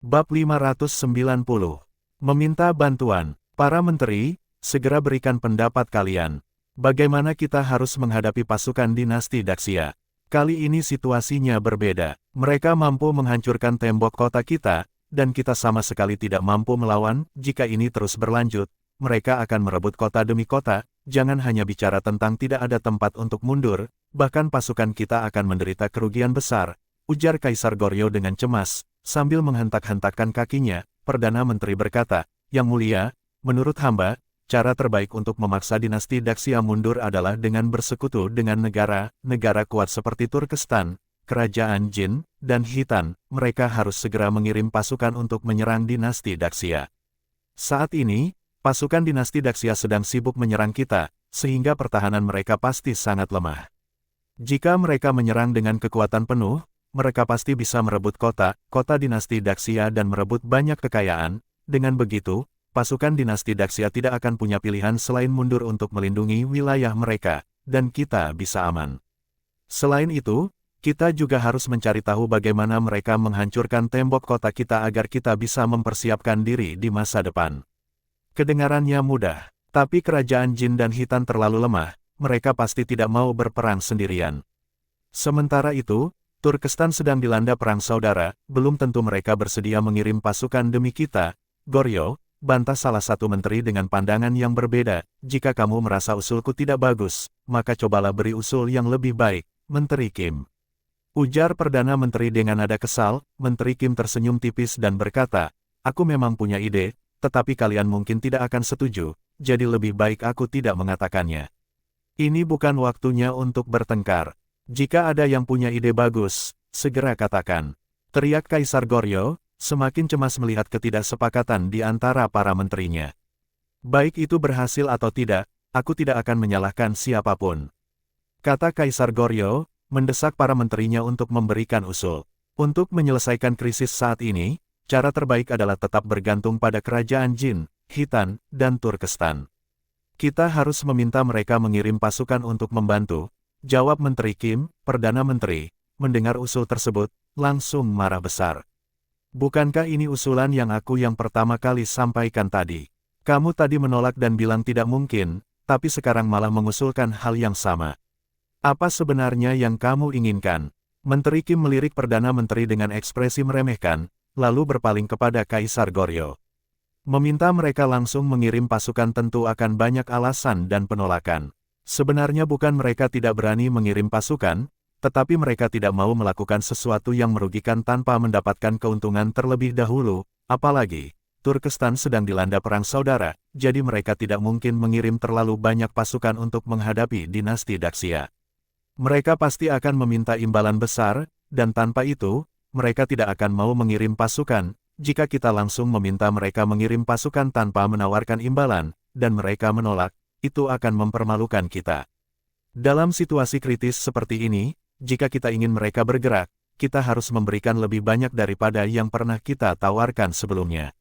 Bab 590. Meminta bantuan. Para menteri, segera berikan pendapat kalian. Bagaimana kita harus menghadapi pasukan dinasti Daxia? Kali ini situasinya berbeda. Mereka mampu menghancurkan tembok kota kita, dan kita sama sekali tidak mampu melawan. Jika ini terus berlanjut, mereka akan merebut kota demi kota. Jangan hanya bicara tentang tidak ada tempat untuk mundur, bahkan pasukan kita akan menderita kerugian besar, ujar Kaisar Goryo dengan cemas. Sambil menghentak-hentakkan kakinya, Perdana Menteri berkata, "Yang mulia, menurut hamba, cara terbaik untuk memaksa dinasti Daxia mundur adalah dengan bersekutu dengan negara kuat seperti Turkestan, Kerajaan Jin, dan Khitan. Mereka harus segera mengirim pasukan untuk menyerang dinasti Daxia. Saat ini, pasukan dinasti Daxia sedang sibuk menyerang kita, sehingga pertahanan mereka pasti sangat lemah. Jika mereka menyerang dengan kekuatan penuh, mereka pasti bisa merebut kota dinasti Daxia dan merebut banyak kekayaan. Dengan begitu, pasukan dinasti Daxia tidak akan punya pilihan selain mundur untuk melindungi wilayah mereka, dan kita bisa aman. Selain itu, kita juga harus mencari tahu bagaimana mereka menghancurkan tembok kota kita agar kita bisa mempersiapkan diri di masa depan." Kedengarannya mudah, tapi kerajaan Jin dan Khitan terlalu lemah, mereka pasti tidak mau berperang sendirian. Sementara itu, Turkestan sedang dilanda perang saudara, belum tentu mereka bersedia mengirim pasukan demi kita. "Goryo," bantah salah satu menteri dengan pandangan yang berbeda, "jika kamu merasa usulku tidak bagus, maka cobalah beri usul yang lebih baik, Menteri Kim." Ujar Perdana Menteri dengan nada kesal. Menteri Kim tersenyum tipis dan berkata, "Aku memang punya ide, tetapi kalian mungkin tidak akan setuju, jadi lebih baik aku tidak mengatakannya. Ini bukan waktunya untuk bertengkar. Jika ada yang punya ide bagus, segera katakan," teriak Kaisar Goryo, semakin cemas melihat ketidaksepakatan di antara para menterinya. "Baik itu berhasil atau tidak, aku tidak akan menyalahkan siapapun," kata Kaisar Goryo, mendesak para menterinya untuk memberikan usul. Untuk menyelesaikan krisis saat ini, cara terbaik adalah tetap bergantung pada kerajaan Jin, Khitan, dan Turkestan. "Kita harus meminta mereka mengirim pasukan untuk membantu," jawab Menteri Kim. Perdana Menteri, mendengar usul tersebut, langsung marah besar. "Bukankah ini usulan yang pertama kali sampaikan tadi? Kamu tadi menolak dan bilang tidak mungkin, tapi sekarang malah mengusulkan hal yang sama. Apa sebenarnya yang kamu inginkan?" Menteri Kim melirik Perdana Menteri dengan ekspresi meremehkan, lalu berpaling kepada Kaisar Goryo. Meminta mereka langsung mengirim pasukan tentu akan banyak alasan dan penolakan. Sebenarnya bukan mereka tidak berani mengirim pasukan, tetapi mereka tidak mau melakukan sesuatu yang merugikan tanpa mendapatkan keuntungan terlebih dahulu, apalagi Turkestan sedang dilanda perang saudara, jadi mereka tidak mungkin mengirim terlalu banyak pasukan untuk menghadapi dinasti Daxia. Mereka pasti akan meminta imbalan besar, dan tanpa itu, mereka tidak akan mau mengirim pasukan. Jika kita langsung meminta mereka mengirim pasukan tanpa menawarkan imbalan, dan mereka menolak, itu akan mempermalukan kita. Dalam situasi kritis seperti ini, jika kita ingin mereka bergerak, kita harus memberikan lebih banyak daripada yang pernah kita tawarkan sebelumnya.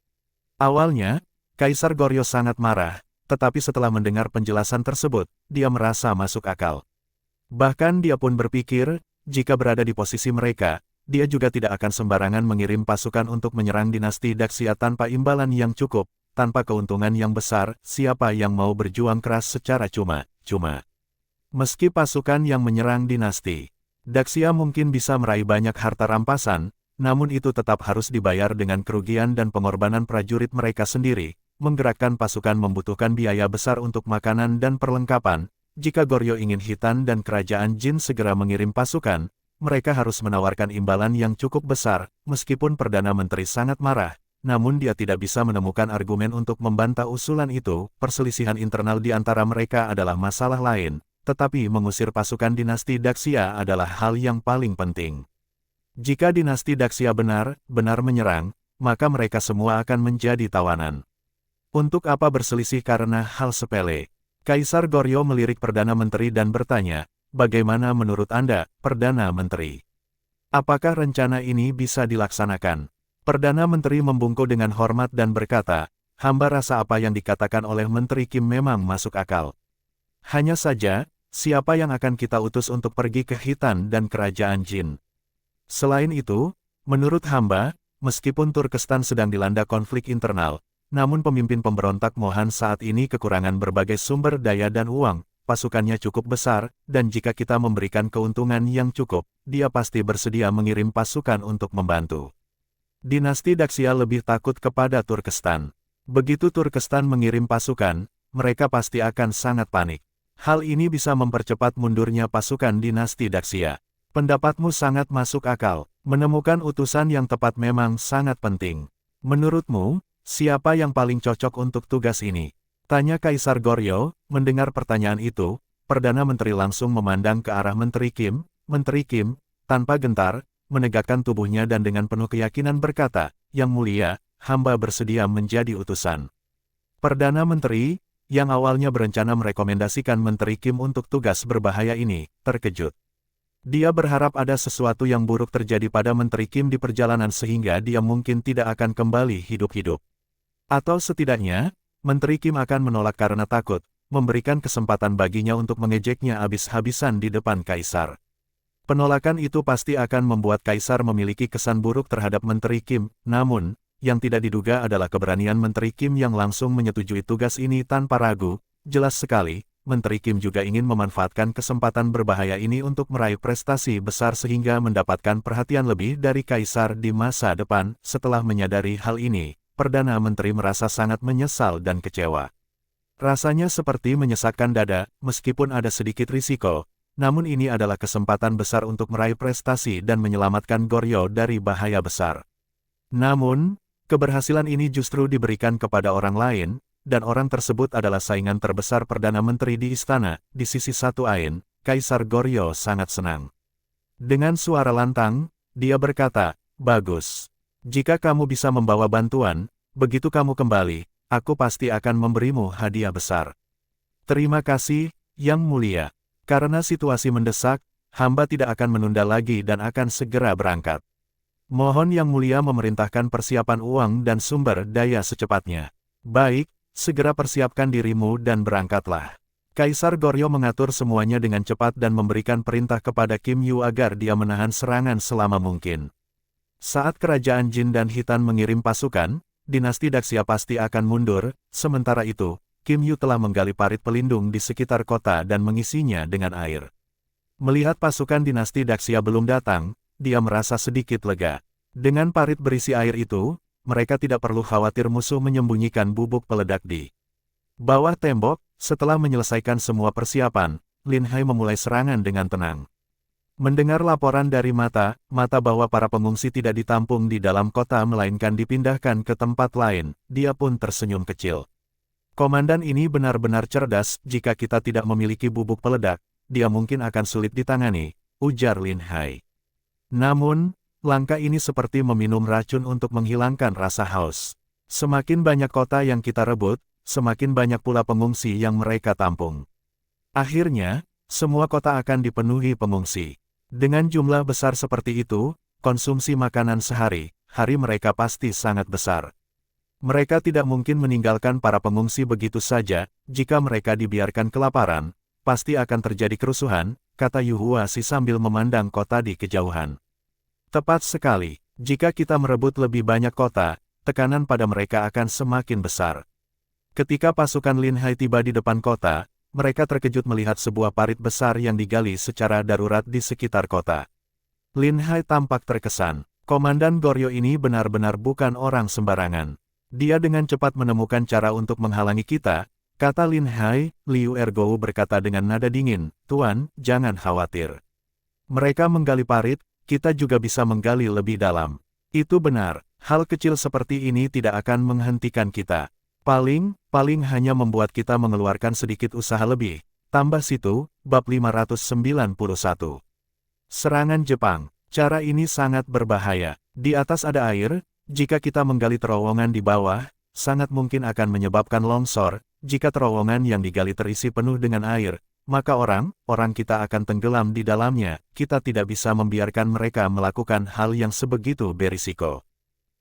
Awalnya, Kaisar Goryo sangat marah, tetapi setelah mendengar penjelasan tersebut, dia merasa masuk akal. Bahkan dia pun berpikir, jika berada di posisi mereka, dia juga tidak akan sembarangan mengirim pasukan untuk menyerang dinasti Daxia tanpa imbalan yang cukup. Tanpa keuntungan yang besar, siapa yang mau berjuang keras secara cuma-cuma? Meski pasukan yang menyerang dinasti Daxia mungkin bisa meraih banyak harta rampasan, namun itu tetap harus dibayar dengan kerugian dan pengorbanan prajurit mereka sendiri. Menggerakkan pasukan membutuhkan biaya besar untuk makanan dan perlengkapan. Jika Goryo ingin Khitan dan kerajaan Jin segera mengirim pasukan, mereka harus menawarkan imbalan yang cukup besar. Meskipun Perdana Menteri sangat marah, namun dia tidak bisa menemukan argumen untuk membantah usulan itu. Perselisihan internal di antara mereka adalah masalah lain, tetapi mengusir pasukan dinasti Daxia adalah hal yang paling penting. Jika dinasti Daxia benar-benar menyerang, maka mereka semua akan menjadi tawanan. Untuk apa berselisih karena hal sepele? Kaisar Goryo melirik Perdana Menteri dan bertanya, "Bagaimana menurut Anda, Perdana Menteri? Apakah rencana ini bisa dilaksanakan?" Perdana Menteri membungkuk dengan hormat dan berkata, "Hamba rasa apa yang dikatakan oleh Menteri Kim memang masuk akal. Hanya saja, siapa yang akan kita utus untuk pergi ke Khitan dan kerajaan Jin? Selain itu, menurut hamba, meskipun Turkestan sedang dilanda konflik internal, namun pemimpin pemberontak Mohan saat ini kekurangan berbagai sumber daya dan uang, pasukannya cukup besar, dan jika kita memberikan keuntungan yang cukup, dia pasti bersedia mengirim pasukan untuk membantu. Dinasti Daksya lebih takut kepada Turkestan. Begitu Turkestan mengirim pasukan, mereka pasti akan sangat panik. Hal ini bisa mempercepat mundurnya pasukan dinasti Daksya. Pendapatmu sangat masuk akal. Menemukan utusan yang tepat memang sangat penting. Menurutmu, siapa yang paling cocok untuk tugas ini? Tanya Kaisar Goryeo. Mendengar pertanyaan itu, Perdana Menteri langsung memandang ke arah Menteri Kim. Menteri Kim, tanpa gentar, menegakkan tubuhnya dan dengan penuh keyakinan berkata, "Yang mulia, hamba bersedia menjadi utusan." Perdana Menteri, yang awalnya berencana merekomendasikan Menteri Kim untuk tugas berbahaya ini, terkejut. Dia berharap ada sesuatu yang buruk terjadi pada Menteri Kim di perjalanan sehingga dia mungkin tidak akan kembali hidup-hidup. Atau setidaknya, Menteri Kim akan menolak karena takut, memberikan kesempatan baginya untuk mengejeknya habis-habisan di depan Kaisar. Penolakan itu pasti akan membuat Kaisar memiliki kesan buruk terhadap Menteri Kim, namun, yang tidak diduga adalah keberanian Menteri Kim yang langsung menyetujui tugas ini tanpa ragu. Jelas sekali, Menteri Kim juga ingin memanfaatkan kesempatan berbahaya ini untuk meraih prestasi besar sehingga mendapatkan perhatian lebih dari Kaisar di masa depan. Setelah menyadari hal ini, Perdana Menteri merasa sangat menyesal dan kecewa. Rasanya seperti menyesakkan dada, meskipun ada sedikit risiko, namun ini adalah kesempatan besar untuk meraih prestasi dan menyelamatkan Goryeo dari bahaya besar. Namun, keberhasilan ini justru diberikan kepada orang lain, dan orang tersebut adalah saingan terbesar Perdana Menteri di istana. Di sisi satu lain, Kaisar Goryeo sangat senang. Dengan suara lantang, dia berkata, "Bagus. Jika kamu bisa membawa bantuan, begitu kamu kembali, aku pasti akan memberimu hadiah besar." "Terima kasih, Yang Mulia. Karena situasi mendesak, hamba tidak akan menunda lagi dan akan segera berangkat. Mohon Yang Mulia memerintahkan persiapan uang dan sumber daya secepatnya." "Baik, segera persiapkan dirimu dan berangkatlah." Kaisar Goryeo mengatur semuanya dengan cepat dan memberikan perintah kepada Kim Yu agar dia menahan serangan selama mungkin. Saat kerajaan Jin dan Hitan mengirim pasukan, dinasti Daksya pasti akan mundur. Sementara itu, Kim Yu telah menggali parit pelindung di sekitar kota dan mengisinya dengan air. Melihat pasukan dinasti Daksya belum datang, dia merasa sedikit lega. Dengan parit berisi air itu, mereka tidak perlu khawatir musuh menyembunyikan bubuk peledak di bawah tembok. Setelah menyelesaikan semua persiapan, Lin Hai memulai serangan dengan tenang. Mendengar laporan dari mata bahwa para pengungsi tidak ditampung di dalam kota melainkan dipindahkan ke tempat lain, dia pun tersenyum kecil. "Komandan ini benar-benar cerdas. Jika kita tidak memiliki bubuk peledak, dia mungkin akan sulit ditangani," ujar Lin Hai. Namun, langkah ini seperti meminum racun untuk menghilangkan rasa haus. Semakin banyak kota yang kita rebut, semakin banyak pula pengungsi yang mereka tampung. Akhirnya, semua kota akan dipenuhi pengungsi. Dengan jumlah besar seperti itu, konsumsi makanan sehari-hari mereka pasti sangat besar. Mereka tidak mungkin meninggalkan para pengungsi begitu saja. Jika mereka dibiarkan kelaparan, pasti akan terjadi kerusuhan, kata Yu Huasi sambil memandang kota di kejauhan. "Tepat sekali, jika kita merebut lebih banyak kota, tekanan pada mereka akan semakin besar." Ketika pasukan Lin Hai tiba di depan kota, mereka terkejut melihat sebuah parit besar yang digali secara darurat di sekitar kota. Lin Hai tampak terkesan. Komandan Goryeo ini benar-benar bukan orang sembarangan. Dia dengan cepat menemukan cara untuk menghalangi kita, kata Lin Hai. Liu Ergou berkata dengan nada dingin, "Tuan, jangan khawatir. Mereka menggali parit, kita juga bisa menggali lebih dalam." "Itu benar, hal kecil seperti ini tidak akan menghentikan kita. Paling hanya membuat kita mengeluarkan sedikit usaha lebih." Tambah situ, bab 591. Serangan Jepang. Cara ini sangat berbahaya. Di atas ada air, jika kita menggali terowongan di bawah, sangat mungkin akan menyebabkan longsor. Jika terowongan yang digali terisi penuh dengan air, maka orang kita akan tenggelam di dalamnya. Kita tidak bisa membiarkan mereka melakukan hal yang sebegitu berisiko.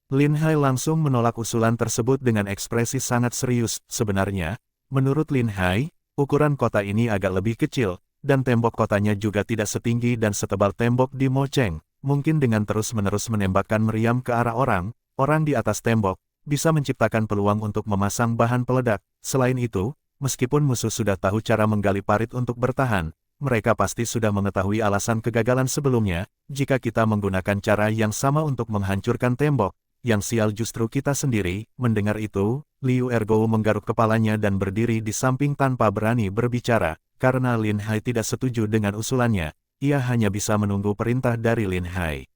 Lin Hai langsung menolak usulan tersebut dengan ekspresi sangat serius. Sebenarnya, menurut Lin Hai, ukuran kota ini agak lebih kecil, dan tembok kotanya juga tidak setinggi dan setebal tembok di Mocheng. mungkin dengan terus-menerus menembakkan meriam ke arah orang di atas tembok, bisa menciptakan peluang untuk memasang bahan peledak. Selain itu, meskipun musuh sudah tahu cara menggali parit untuk bertahan, mereka pasti sudah mengetahui alasan kegagalan sebelumnya. Jika kita menggunakan cara yang sama untuk menghancurkan tembok, yang sial justru kita sendiri. Mendengar itu, Liu Ergo menggaruk kepalanya dan berdiri di samping tanpa berani berbicara. Karena Lin Hai tidak setuju dengan usulannya, ia hanya bisa menunggu perintah dari Lin Hai.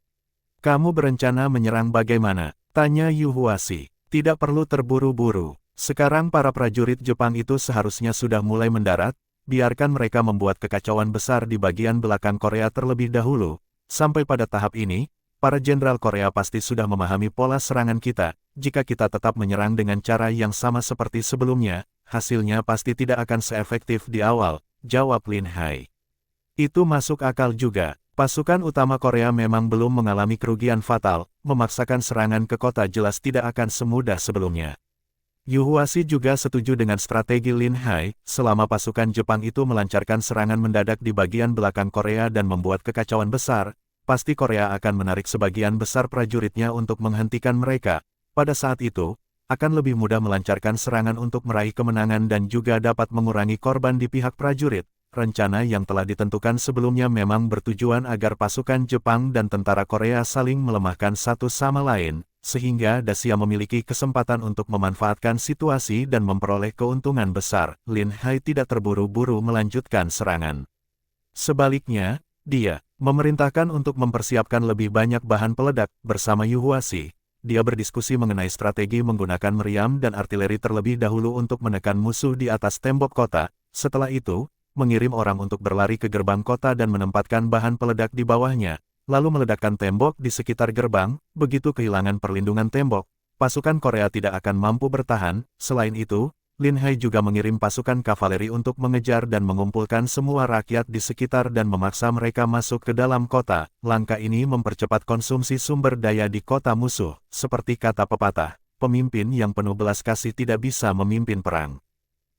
Kamu berencana menyerang bagaimana? Tanya Yu Huasi. Tidak perlu terburu-buru. Sekarang para prajurit Jepang itu seharusnya sudah mulai mendarat. Biarkan mereka membuat kekacauan besar di bagian belakang Korea terlebih dahulu. Sampai pada tahap ini, para jenderal Korea pasti sudah memahami pola serangan kita. Jika kita tetap menyerang dengan cara yang sama seperti sebelumnya, hasilnya pasti tidak akan seefektif di awal, jawab Lin Hai. Itu masuk akal juga. Pasukan utama Korea memang belum mengalami kerugian fatal, memaksakan serangan ke kota jelas tidak akan semudah sebelumnya. Yu Huasi juga setuju dengan strategi Lin Hai. Selama pasukan Jepang itu melancarkan serangan mendadak di bagian belakang Korea dan membuat kekacauan besar, pasti Korea akan menarik sebagian besar prajuritnya untuk menghentikan mereka. Pada saat itu, akan lebih mudah melancarkan serangan untuk meraih kemenangan dan juga dapat mengurangi korban di pihak prajurit. Rencana yang telah ditentukan sebelumnya memang bertujuan agar pasukan Jepang dan tentara Korea saling melemahkan satu sama lain, sehingga Dacia memiliki kesempatan untuk memanfaatkan situasi dan memperoleh keuntungan besar. Lin Hai tidak terburu-buru melanjutkan serangan. Sebaliknya, dia memerintahkan untuk mempersiapkan lebih banyak bahan peledak. Bersama Yu Huasi, dia berdiskusi mengenai strategi menggunakan meriam dan artileri terlebih dahulu untuk menekan musuh di atas tembok kota. Setelah itu, mengirim orang untuk berlari ke gerbang kota dan menempatkan bahan peledak di bawahnya, lalu meledakkan tembok di sekitar gerbang. Begitu kehilangan perlindungan tembok, pasukan Korea tidak akan mampu bertahan. Selain itu, Lin Hai juga mengirim pasukan kavaleri untuk mengejar dan mengumpulkan semua rakyat di sekitar dan memaksa mereka masuk ke dalam kota. Langkah ini mempercepat konsumsi sumber daya di kota musuh. Seperti kata pepatah, pemimpin yang penuh belas kasih tidak bisa memimpin perang.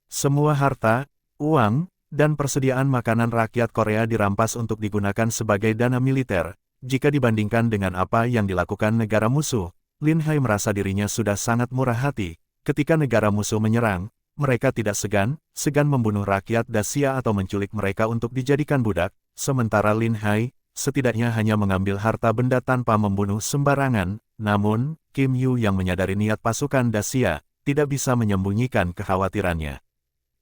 Semua harta, uang, dan persediaan makanan rakyat Korea dirampas untuk digunakan sebagai dana militer. Jika dibandingkan dengan apa yang dilakukan negara musuh, Lin Hai merasa dirinya sudah sangat murah hati. Ketika negara musuh menyerang, mereka tidak segan membunuh rakyat Dacia atau menculik mereka untuk dijadikan budak. Sementara Lin Hai, setidaknya hanya mengambil harta benda tanpa membunuh sembarangan. Namun, Kim Yu yang menyadari niat pasukan Dacia, tidak bisa menyembunyikan kekhawatirannya.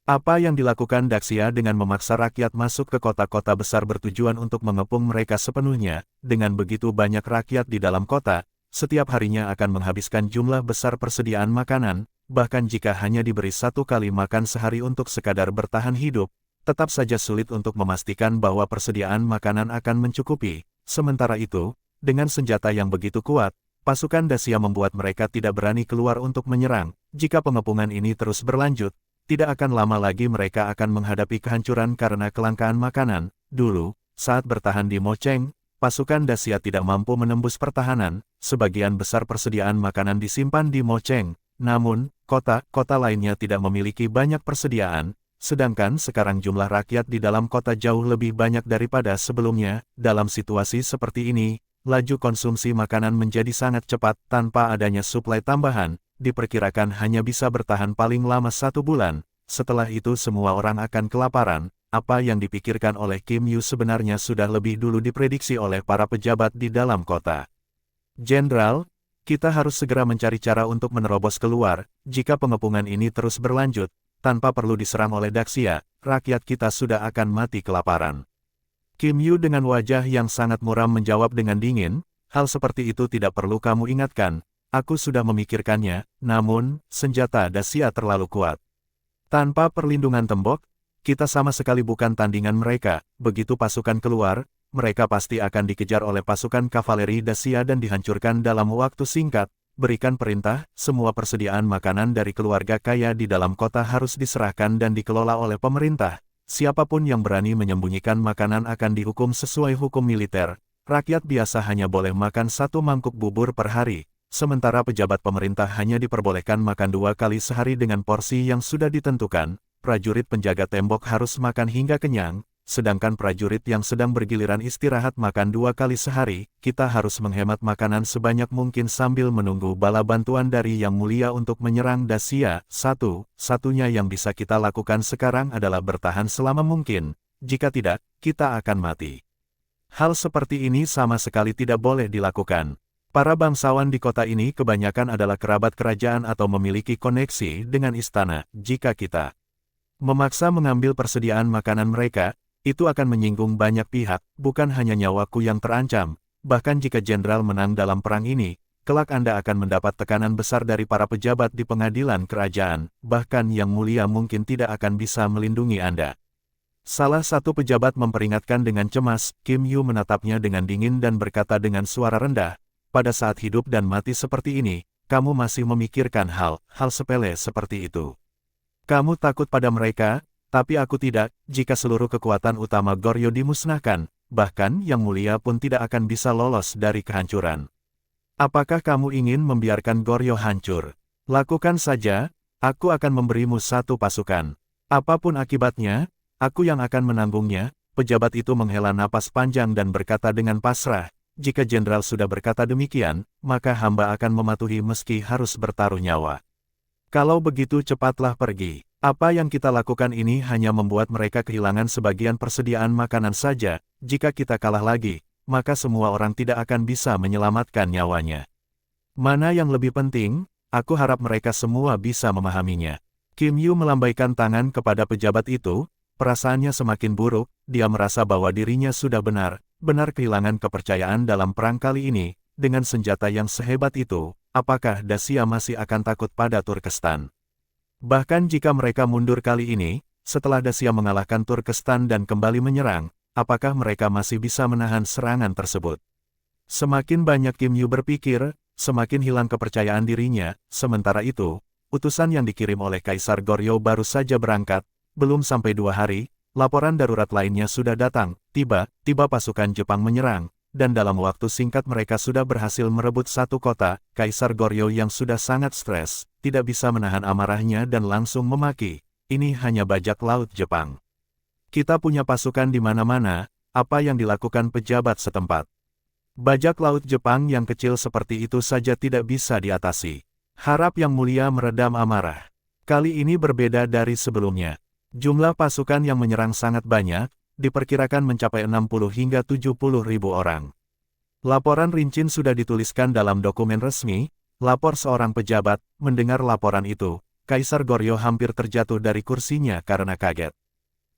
Apa yang dilakukan Dacia dengan memaksa rakyat masuk ke kota-kota besar bertujuan untuk mengepung mereka sepenuhnya. Dengan begitu banyak rakyat di dalam kota, setiap harinya akan menghabiskan jumlah besar persediaan makanan. Bahkan jika hanya diberi satu kali makan sehari untuk sekadar bertahan hidup, tetap saja sulit untuk memastikan bahwa persediaan makanan akan mencukupi. Sementara itu, dengan senjata yang begitu kuat, pasukan Dacia membuat mereka tidak berani keluar untuk menyerang. Jika pengepungan ini terus berlanjut, tidak akan lama lagi mereka akan menghadapi kehancuran karena kelangkaan makanan. Dulu, saat bertahan di Mocheng, pasukan Dacia tidak mampu menembus pertahanan. Sebagian besar persediaan makanan disimpan di Mocheng. Namun, kota-kota lainnya tidak memiliki banyak persediaan. Sedangkan sekarang jumlah rakyat di dalam kota jauh lebih banyak daripada sebelumnya. Dalam situasi seperti ini, laju konsumsi makanan menjadi sangat cepat. Tanpa adanya suplai tambahan, diperkirakan hanya bisa bertahan paling lama 1 bulan. Setelah itu semua orang akan kelaparan. Apa yang dipikirkan oleh Kim Yu sebenarnya sudah lebih dulu diprediksi oleh para pejabat di dalam kota. Jenderal, kita harus segera mencari cara untuk menerobos keluar. Jika pengepungan ini terus berlanjut, tanpa perlu diserang oleh Dacia, rakyat kita sudah akan mati kelaparan. Kim Yu dengan wajah yang sangat muram menjawab dengan dingin, hal seperti itu tidak perlu kamu ingatkan. Aku sudah memikirkannya, namun, senjata Dacia terlalu kuat. Tanpa perlindungan tembok, kita sama sekali bukan tandingan mereka. Begitu pasukan keluar, mereka pasti akan dikejar oleh pasukan kavaleri Dacia dan dihancurkan dalam waktu singkat. Berikan perintah, semua persediaan makanan dari keluarga kaya di dalam kota harus diserahkan dan dikelola oleh pemerintah. Siapapun yang berani menyembunyikan makanan akan dihukum sesuai hukum militer. Rakyat biasa hanya boleh makan 1 mangkuk bubur per hari. Sementara pejabat pemerintah hanya diperbolehkan makan 2 kali sehari dengan porsi yang sudah ditentukan. Prajurit penjaga tembok harus makan hingga kenyang. sedangkan prajurit yang sedang bergiliran istirahat makan 2 kali sehari, kita harus menghemat makanan sebanyak mungkin sambil menunggu bala bantuan dari Yang Mulia untuk menyerang Dacia. Satu-satunya yang bisa kita lakukan sekarang adalah bertahan selama mungkin, jika tidak, kita akan mati. Hal seperti ini sama sekali tidak boleh dilakukan. Para bangsawan di kota ini kebanyakan adalah kerabat kerajaan atau memiliki koneksi dengan istana. Jika kita memaksa mengambil persediaan makanan mereka, itu akan menyinggung banyak pihak, bukan hanya nyawaku yang terancam. Bahkan jika jenderal menang dalam perang ini, kelak Anda akan mendapat tekanan besar dari para pejabat di pengadilan kerajaan, bahkan Yang Mulia mungkin tidak akan bisa melindungi Anda. Salah satu pejabat memperingatkan dengan cemas. Kim Yu menatapnya dengan dingin dan berkata dengan suara rendah, pada saat hidup dan mati seperti ini, kamu masih memikirkan hal sepele seperti itu. Kamu takut pada mereka, tapi aku tidak. Jika seluruh kekuatan utama Goryeo dimusnahkan, bahkan Yang Mulia pun tidak akan bisa lolos dari kehancuran. Apakah kamu ingin membiarkan Goryeo hancur? Lakukan saja, aku akan memberimu satu pasukan. Apapun akibatnya, aku yang akan menanggungnya. Pejabat itu menghela napas panjang dan berkata dengan pasrah, jika jenderal sudah berkata demikian, maka hamba akan mematuhi meski harus bertaruh nyawa. Kalau begitu cepatlah pergi. Apa yang kita lakukan ini hanya membuat mereka kehilangan sebagian persediaan makanan saja. Jika kita kalah lagi, maka semua orang tidak akan bisa menyelamatkan nyawanya. Mana yang lebih penting, aku harap mereka semua bisa memahaminya. Kim Yu melambaikan tangan kepada pejabat itu, perasaannya semakin buruk, dia merasa bahwa dirinya sudah benar kehilangan kepercayaan dalam perang kali ini. Dengan senjata yang sehebat itu, apakah Dacia masih akan takut pada Turkestan? Bahkan jika mereka mundur kali ini, setelah Dacia mengalahkan Turkestan dan kembali menyerang, apakah mereka masih bisa menahan serangan tersebut? Semakin banyak Kim Yu berpikir, semakin hilang kepercayaan dirinya. Sementara itu, utusan yang dikirim oleh Kaisar Goryeo baru saja berangkat. Belum sampai 2 hari, laporan darurat lainnya sudah datang. Tiba-tiba pasukan Jepang menyerang, dan dalam waktu singkat mereka sudah berhasil merebut satu kota. Kaisar Goryeo yang sudah sangat stres, tidak bisa menahan amarahnya dan langsung memaki, ini hanya bajak laut Jepang. Kita punya pasukan di mana-mana, apa yang dilakukan pejabat setempat? Bajak laut Jepang yang kecil seperti itu saja tidak bisa diatasi. Harap Yang Mulia meredam amarah. Kali ini berbeda dari sebelumnya. Jumlah pasukan yang menyerang sangat banyak, diperkirakan mencapai 60 hingga 70 ribu orang. Laporan rinci sudah dituliskan dalam dokumen resmi. Lapor seorang pejabat. Mendengar laporan itu, Kaisar Goryeo hampir terjatuh dari kursinya karena kaget.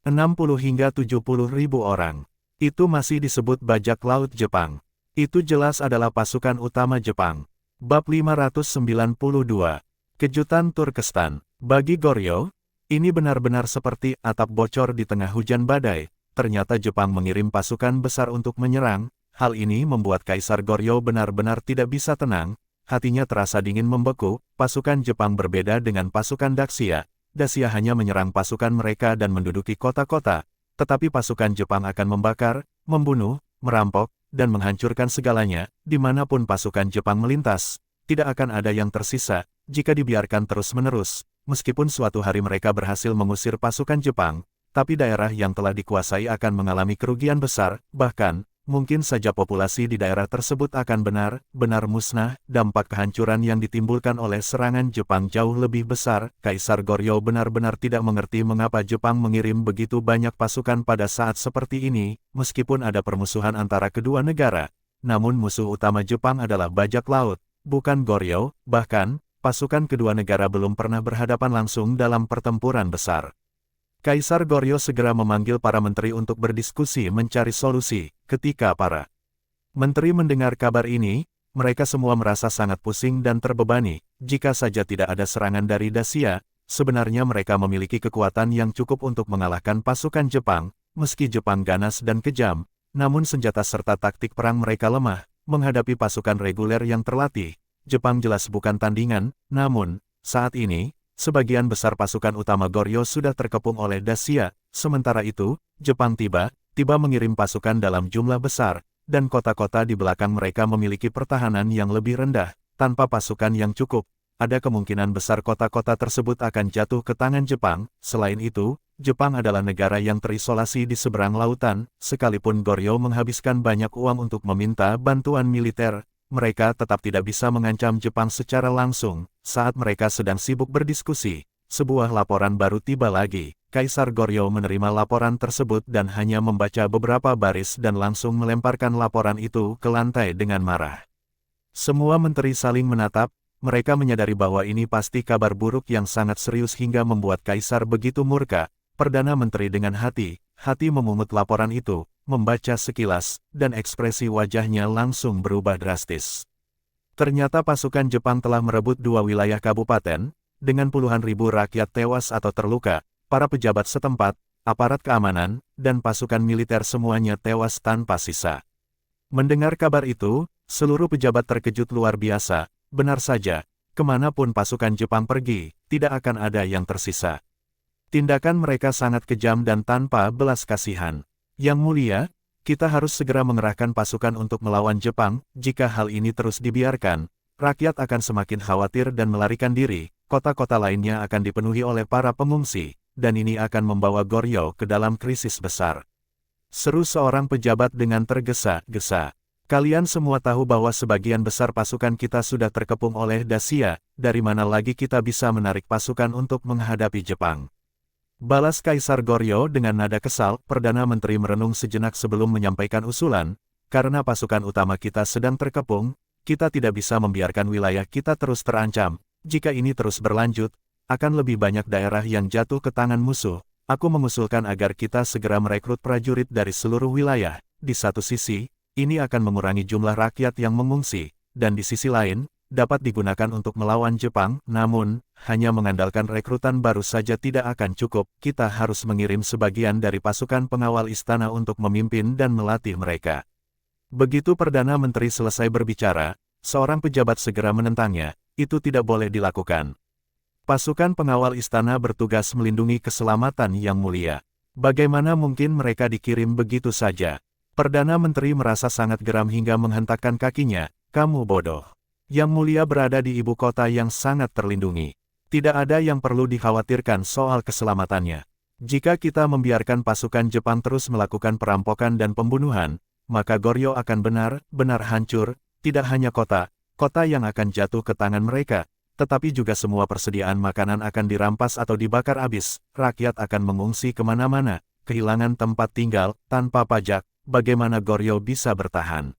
60 hingga 70 ribu orang. Itu masih disebut bajak laut Jepang. Itu jelas adalah pasukan utama Jepang. Bab 592. Kejutan Turkestan. Bagi Goryeo, ini benar-benar seperti atap bocor di tengah hujan badai. Ternyata Jepang mengirim pasukan besar untuk menyerang. Hal ini membuat Kaisar Goryeo benar-benar tidak bisa tenang. Hatinya terasa dingin membeku. Pasukan Jepang berbeda dengan pasukan Dacia. Dacia hanya menyerang pasukan mereka dan menduduki kota-kota. Tetapi pasukan Jepang akan membakar, membunuh, merampok, dan menghancurkan segalanya. Dimanapun pasukan Jepang melintas, tidak akan ada yang tersisa jika dibiarkan terus-menerus. Meskipun suatu hari mereka berhasil mengusir pasukan Jepang, tapi daerah yang telah dikuasai akan mengalami kerugian besar. Bahkan, mungkin saja populasi di daerah tersebut akan benar-benar musnah. Dampak kehancuran yang ditimbulkan oleh serangan Jepang jauh lebih besar. Kaisar Goryeo benar-benar tidak mengerti mengapa Jepang mengirim begitu banyak pasukan pada saat seperti ini. Meskipun ada permusuhan antara kedua negara, namun musuh utama Jepang adalah bajak laut, bukan Goryeo. Bahkan, pasukan kedua negara belum pernah berhadapan langsung dalam pertempuran besar. Kaisar Goryeo segera memanggil para menteri untuk berdiskusi mencari solusi. Ketika para menteri mendengar kabar ini, mereka semua merasa sangat pusing dan terbebani. Jika saja tidak ada serangan dari Dacia, sebenarnya mereka memiliki kekuatan yang cukup untuk mengalahkan pasukan Jepang. Meski Jepang ganas dan kejam, namun senjata serta taktik perang mereka lemah. Menghadapi pasukan reguler yang terlatih, Jepang jelas bukan tandingan. Namun, saat ini, sebagian besar pasukan utama Goryeo sudah terkepung oleh Dacia. Sementara itu, Jepang tiba-tiba mengirim pasukan dalam jumlah besar, dan kota-kota di belakang mereka memiliki pertahanan yang lebih rendah. Tanpa pasukan yang cukup, ada kemungkinan besar kota-kota tersebut akan jatuh ke tangan Jepang. Selain itu, Jepang adalah negara yang terisolasi di seberang lautan, sekalipun Goryeo menghabiskan banyak uang untuk meminta bantuan militer, mereka tetap tidak bisa mengancam Jepang secara langsung. Saat mereka sedang sibuk berdiskusi, sebuah laporan baru tiba lagi. Kaisar Goryeo menerima laporan tersebut dan hanya membaca beberapa baris dan langsung melemparkan laporan itu ke lantai dengan marah. Semua menteri saling menatap, mereka menyadari bahwa ini pasti kabar buruk yang sangat serius hingga membuat Kaisar begitu murka. Perdana Menteri dengan hati-hati memungut laporan itu, membaca sekilas, dan ekspresi wajahnya langsung berubah drastis. Ternyata pasukan Jepang telah merebut 2 wilayah kabupaten, dengan puluhan ribu rakyat tewas atau terluka, para pejabat setempat, aparat keamanan, dan pasukan militer semuanya tewas tanpa sisa. Mendengar kabar itu, seluruh pejabat terkejut luar biasa. Benar saja, kemanapun pasukan Jepang pergi, tidak akan ada yang tersisa. Tindakan mereka sangat kejam dan tanpa belas kasihan. Yang mulia, kita harus segera mengerahkan pasukan untuk melawan Jepang. Jika hal ini terus dibiarkan, rakyat akan semakin khawatir dan melarikan diri, kota-kota lainnya akan dipenuhi oleh para pengungsi, dan ini akan membawa Goryeo ke dalam krisis besar. Seru seorang pejabat dengan tergesa-gesa. Kalian semua tahu bahwa sebagian besar pasukan kita sudah terkepung oleh Dacia, dari mana lagi kita bisa menarik pasukan untuk menghadapi Jepang? Balas Kaisar Goryeo dengan nada kesal. Perdana Menteri merenung sejenak sebelum menyampaikan usulan, karena pasukan utama kita sedang terkepung, kita tidak bisa membiarkan wilayah kita terus terancam. Jika ini terus berlanjut, akan lebih banyak daerah yang jatuh ke tangan musuh. Aku mengusulkan agar kita segera merekrut prajurit dari seluruh wilayah. Di satu sisi, ini akan mengurangi jumlah rakyat yang mengungsi, dan di sisi lain, dapat digunakan untuk melawan Jepang. Namun, hanya mengandalkan rekrutan baru saja tidak akan cukup. Kita harus mengirim sebagian dari pasukan pengawal istana untuk memimpin dan melatih mereka. Begitu Perdana Menteri selesai berbicara, seorang pejabat segera menentangnya. Itu tidak boleh dilakukan. Pasukan pengawal istana bertugas melindungi keselamatan Yang Mulia. Bagaimana mungkin mereka dikirim begitu saja? Perdana Menteri merasa sangat geram hingga menghentakkan kakinya. Kamu bodoh. Yang Mulia berada di ibu kota yang sangat terlindungi. Tidak ada yang perlu dikhawatirkan soal keselamatannya. Jika kita membiarkan pasukan Jepang terus melakukan perampokan dan pembunuhan, maka Goryeo akan benar-benar hancur. Tidak hanya kota yang akan jatuh ke tangan mereka, tetapi juga semua persediaan makanan akan dirampas atau dibakar habis. Rakyat akan mengungsi kemana-mana, kehilangan tempat tinggal, tanpa pajak. Bagaimana Goryeo bisa bertahan?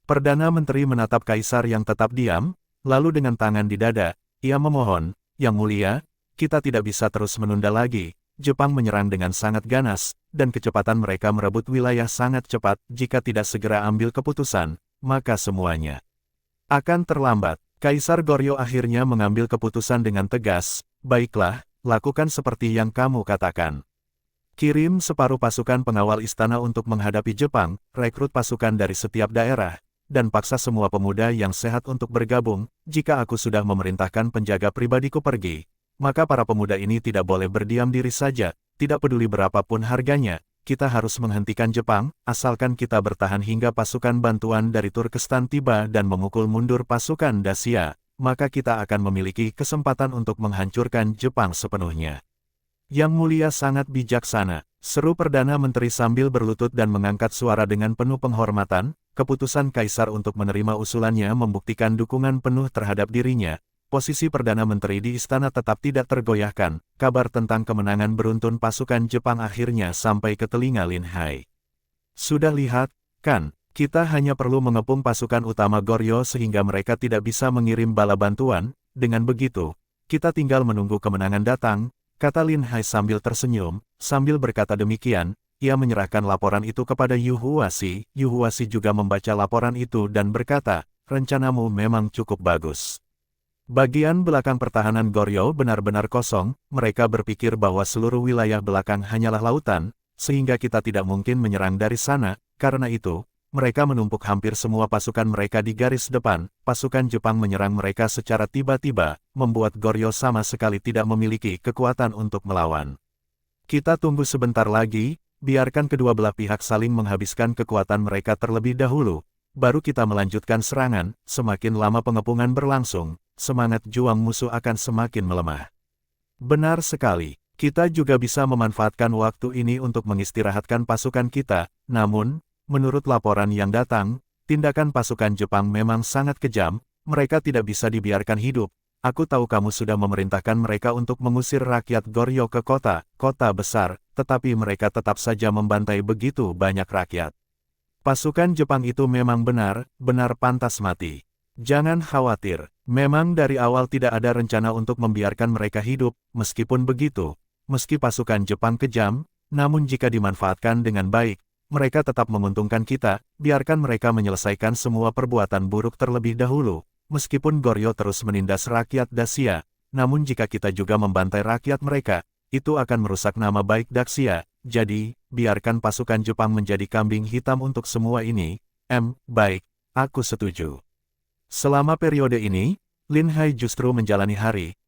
Perdana Menteri menatap Kaisar yang tetap diam, lalu dengan tangan di dada, ia memohon, Yang Mulia, kita tidak bisa terus menunda lagi. Jepang menyerang dengan sangat ganas, dan kecepatan mereka merebut wilayah sangat cepat. Jika tidak segera ambil keputusan, maka semuanya akan terlambat. Kaisar Goryeo akhirnya mengambil keputusan dengan tegas. Baiklah, lakukan seperti yang kamu katakan. Kirim separuh pasukan pengawal istana untuk menghadapi Jepang, rekrut pasukan dari setiap daerah, dan paksa semua pemuda yang sehat untuk bergabung. Jika aku sudah memerintahkan penjaga pribadiku pergi, maka para pemuda ini tidak boleh berdiam diri saja. Tidak peduli berapapun harganya, kita harus menghentikan Jepang, asalkan kita bertahan hingga pasukan bantuan dari Turkestan tiba dan memukul mundur pasukan Dacia, maka kita akan memiliki kesempatan untuk menghancurkan Jepang sepenuhnya. Yang Mulia sangat bijaksana, seru Perdana Menteri sambil berlutut dan mengangkat suara dengan penuh penghormatan. Keputusan Kaisar untuk menerima usulannya membuktikan dukungan penuh terhadap dirinya. Posisi Perdana Menteri di istana tetap tidak tergoyahkan. Kabar tentang kemenangan beruntun pasukan Jepang akhirnya sampai ke telinga Lin Hai. Sudah lihat, kan? Kita hanya perlu mengepung pasukan utama Goryeo sehingga mereka tidak bisa mengirim bala bantuan. Dengan begitu, kita tinggal menunggu kemenangan datang, kata Lin Hai sambil tersenyum. Sambil berkata demikian, ia menyerahkan laporan itu kepada Yu Huashi. Yu Huashi juga membaca laporan itu dan berkata, rencanamu memang cukup bagus. Bagian belakang pertahanan Goryeo benar-benar kosong. Mereka berpikir bahwa seluruh wilayah belakang hanyalah lautan, sehingga kita tidak mungkin menyerang dari sana. Karena itu, mereka menumpuk hampir semua pasukan mereka di garis depan. Pasukan Jepang menyerang mereka secara tiba-tiba, membuat Goryeo sama sekali tidak memiliki kekuatan untuk melawan. Kita tunggu sebentar lagi, biarkan kedua belah pihak saling menghabiskan kekuatan mereka terlebih dahulu, baru kita melanjutkan serangan. Semakin lama pengepungan berlangsung, semangat juang musuh akan semakin melemah. Benar sekali. Kita juga bisa memanfaatkan waktu ini untuk mengistirahatkan pasukan kita, namun, menurut laporan yang datang, tindakan pasukan Jepang memang sangat kejam, mereka tidak bisa dibiarkan hidup. Aku tahu kamu sudah memerintahkan mereka untuk mengusir rakyat Goryeo ke kota besar, tetapi mereka tetap saja membantai begitu banyak rakyat. Pasukan Jepang itu memang benar pantas mati. Jangan khawatir, memang dari awal tidak ada rencana untuk membiarkan mereka hidup, meskipun begitu. Meski pasukan Jepang kejam, namun jika dimanfaatkan dengan baik, mereka tetap menguntungkan kita, biarkan mereka menyelesaikan semua perbuatan buruk terlebih dahulu. Meskipun Goryeo terus menindas rakyat Dacia, namun jika kita juga membantai rakyat mereka, itu akan merusak nama baik Dacia. Jadi, biarkan pasukan Jepang menjadi kambing hitam untuk semua ini. Baik, aku setuju. Selama periode ini, Lin Hai justru menjalani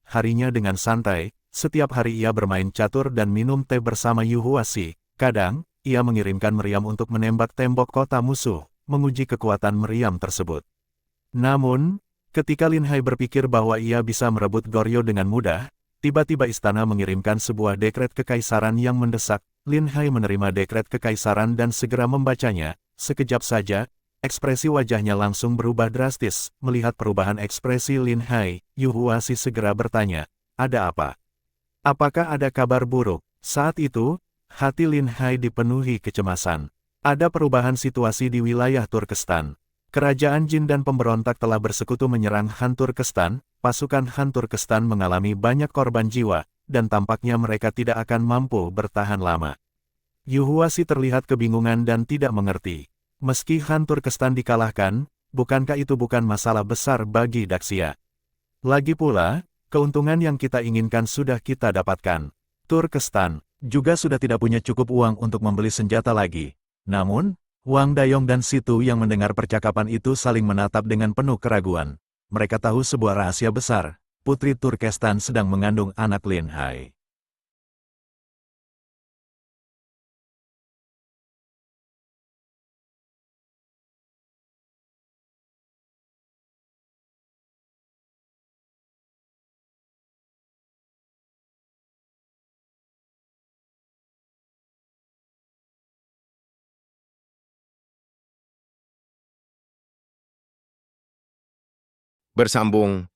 harinya dengan santai. Setiap hari ia bermain catur dan minum teh bersama Yu Huashi. Kadang, ia mengirimkan meriam untuk menembak tembok kota musuh, menguji kekuatan meriam tersebut. Namun, ketika Lin Hai berpikir bahwa ia bisa merebut Goryeo dengan mudah, tiba-tiba istana mengirimkan sebuah dekret kekaisaran yang mendesak. Lin Hai menerima dekret kekaisaran dan segera membacanya. Sekejap saja, ekspresi wajahnya langsung berubah drastis. Melihat perubahan ekspresi Lin Hai, Yu Huashi segera bertanya, "Ada apa? Apakah ada kabar buruk?" Saat itu, hati Lin Hai dipenuhi kecemasan. Ada perubahan situasi di wilayah Turkestan. Kerajaan Jin dan pemberontak telah bersekutu menyerang Han Turkestan. Pasukan Han Turkestan mengalami banyak korban jiwa, dan tampaknya mereka tidak akan mampu bertahan lama. Yu Huashi terlihat kebingungan dan tidak mengerti. Meski Han Turkestan dikalahkan, bukankah itu bukan masalah besar bagi Daxia? Lagi pula, keuntungan yang kita inginkan sudah kita dapatkan. Turkestan juga sudah tidak punya cukup uang untuk membeli senjata lagi. Namun, Wang Dayong dan Situ yang mendengar percakapan itu saling menatap dengan penuh keraguan. Mereka tahu sebuah rahasia besar, Putri Turkestan sedang mengandung anak Lin Hai. Bersambung